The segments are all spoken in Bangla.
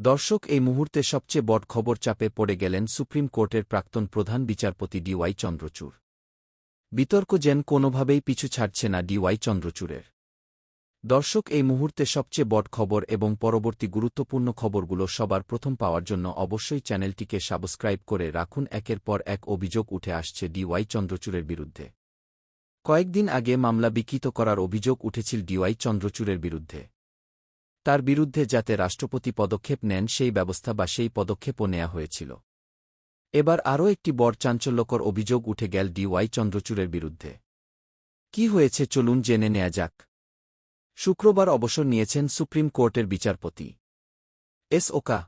দর্শক, এই মুহূর্তে সবচেয়ে বড় খবর, চাপে পড়ে গেলেন সুপ্রিম কোর্টের প্রাক্তন প্রধান বিচারপতি ডিওয়াই চন্দ্রচূড়। বিতর্ক যেন কোনোভাবেই পিছু ছাড়ছে না ডিওয়াই চন্দ্রচূড়ের। দর্শক, এই মুহূর্তে সবচেয়ে বড় খবর এবং পরবর্তী গুরুত্বপূর্ণ খবরগুলো সবার প্রথম পাওয়ার জন্য অবশ্যই চ্যানেলটিকে সাবস্ক্রাইব করে রাখুন। একের পর এক অভিযোগ উঠে আসছে ডিওয়াই চন্দ্রচূড়ের বিরুদ্ধে। কয়েকদিন আগে মামলা বিকৃত করার অভিযোগ উঠেছিল ডিওয়াই চন্দ্রচূড়ের বিরুদ্ধে। তার বিরুদ্ধে যাতে রাষ্ট্রপতি পদক্ষেপ নেন সেই ব্যবস্থা বা সেই পদক্ষেপও নেওয়া হয়েছিল। এবার আরও একটি বড় চাঞ্চল্যকর অভিযোগ উঠে গেল ডিওয়াই চন্দ্রচূড়ের বিরুদ্ধে। কি হয়েছে চলুন জেনে নেওয়া যাক। শুক্রবার অবসর নিয়েছেন সুপ্রিম কোর্টের বিচারপতি এস ওকা।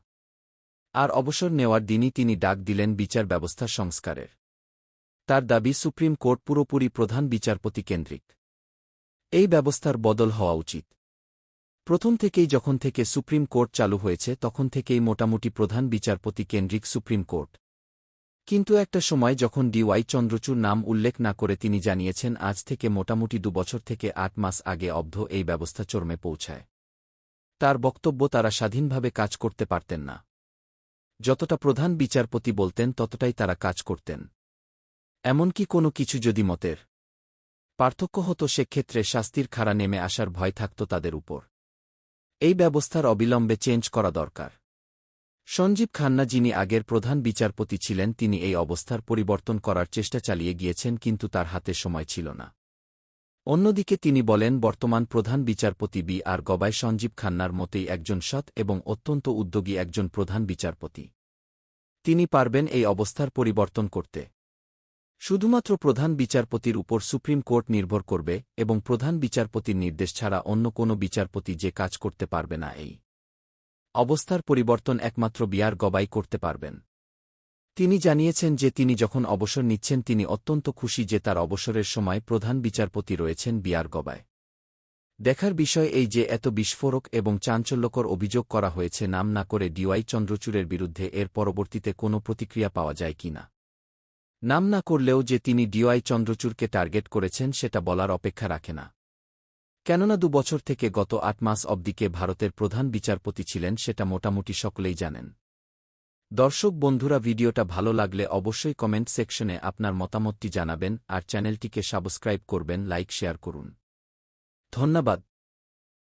আর অবসর নেওয়ার দিনই তিনি ডাক দিলেন বিচার ব্যবস্থার সংস্কারের। তার দাবি, সুপ্রিম কোর্ট পুরোপুরি প্রধান বিচারপতি কেন্দ্রিক। এই ব্যবস্থার বদল হওয়া উচিত। প্রথম থেকেই যখন থেকে সুপ্রিম কোর্ট চালু হয়েছে তখন থেকেই মোটামুটি প্রধান বিচারপতি কেন্দ্রিক সুপ্রিম কোর্ট। কিন্তু একটা সময় যখন ডিওয়াই চন্দ্রচূড় নাম উল্লেখ না করে তিনি জানিয়েছেন আজ থেকে মোটামুটি 2 বছর থেকে 8 মাস আগে অবধি এই ব্যবস্থা চরমে পৌঁছায়। তার বক্তব্য, তারা স্বাধীনভাবে কাজ করতে পারতেন না। যতটা প্রধান বিচারপতি বলতেন ততটাই তারা কাজ করতেন। এমনকি কোনো কিছু যদি মতের পার্থক্য হতো সেক্ষেত্রে শাস্তির খাড়া নেমে আসার ভয় থাকত তাদের উপর। এই ব্যবস্থার অবিলম্বে চেঞ্জ করা দরকার। সঞ্জীব খান্না, যিনি আগের প্রধান বিচারপতি ছিলেন, তিনি এই অবস্থার পরিবর্তন করার চেষ্টা চালিয়ে গিয়েছেন, কিন্তু তার হাতে সময় ছিল না। অন্যদিকে তিনি বলেন, বর্তমান প্রধান বিচারপতি বি আর গবাই সঞ্জীব খান্নার মতোই একজন সৎ এবং অত্যন্ত উদ্যোগী একজন প্রধান বিচারপতি। তিনি পারবেন এই অবস্থার পরিবর্তন করতে। শুধুমাত্র প্রধান বিচারপতির উপর সুপ্রিম কোর্ট নির্ভর করবে এবং প্রধান বিচারপতির নির্দেশ ছাড়া অন্য কোনো বিচারপতি যে কাজ করতে পারবে না। এই অবস্থার পরিবর্তন একমাত্র বি আর গবাই করতে পারবেন। তিনি জানিয়েছেন যে তিনি যখন অবসর নিচ্ছেন তিনি অত্যন্ত খুশি যে তার অবসরের সময় প্রধান বিচারপতি রয়েছেন বি আর গবাই। দেখার বিষয় এই যে এত বিস্ফোরক এবং চাঞ্চল্যকর অভিযোগ করা হয়েছে নাম না করে ডিওয়াই চন্দ্রচূড়ের বিরুদ্ধে, এর পরবর্তীতে কোনো প্রতিক্রিয়া পাওয়া যায় কিনা। নাম না করলেও যে তিনি ডিওয়াই চন্দ্রচূড়কে টার্গেট করেছেন সেটা বলার অপেক্ষা রাখে না। কেননা 2 বছর থেকে গত 8 মাস অবধিকে ভারতের প্রধান বিচারপতি ছিলেন, সেটা মোটামুটি সকলেই জানেন। দর্শক বন্ধুরা, ভিডিওটা ভালো লাগলে অবশ্যই কমেন্ট সেকশনে আপনার মতামতটি জানাবেন আর চ্যানেলটিকে সাবস্ক্রাইব করবেন, লাইক শেয়ার করুন। ধন্যবাদ।